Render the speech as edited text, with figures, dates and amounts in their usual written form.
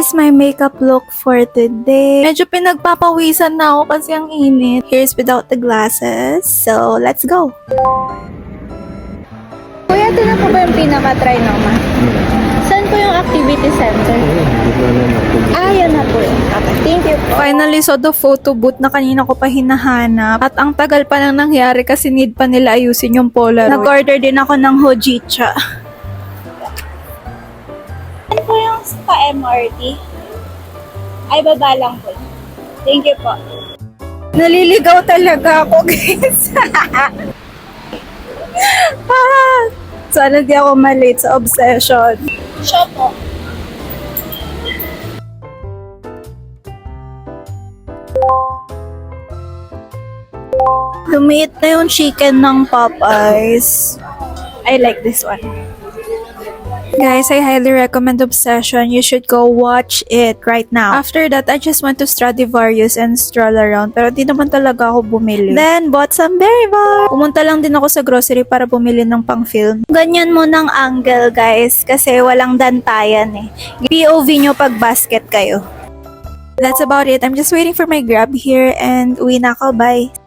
is my makeup look for today. Medyo pinagpapawisan na ako kasi ang init. Here's without the glasses. So, let's go! Kuya, ito na po ba yung pinaka-trinoma? Saan po yung activity center? Yan na po yun. Okay, thank you po. Finally, so the photo booth na kanina ko pa hinahanap. At ang tagal pa nang nangyari kasi need pa nila ayusin yung Polaroid. Nag-order din ako ng Hojicha. Ano po yung sa MRT? Ay, baba lang po. Thank you po. Naliligaw talaga ako, guys. Sana di ako malate sa obsession. Siya po. Lumiit na yung chicken ng Popeyes. I like this one. Guys, I highly recommend Obsession. You should go watch it right now. After that, I just went to Stradivarius and stroll around. Pero di naman talaga ako bumili. Then, bought some berry bar. Pumunta lang din ako sa grocery para bumili ng pang-film. Ganyan mo ng angle, guys. Kasi walang dantayan eh. POV nyo pag basket kayo. That's about it. I'm just waiting for my Grab here and uwi na ako. Bye!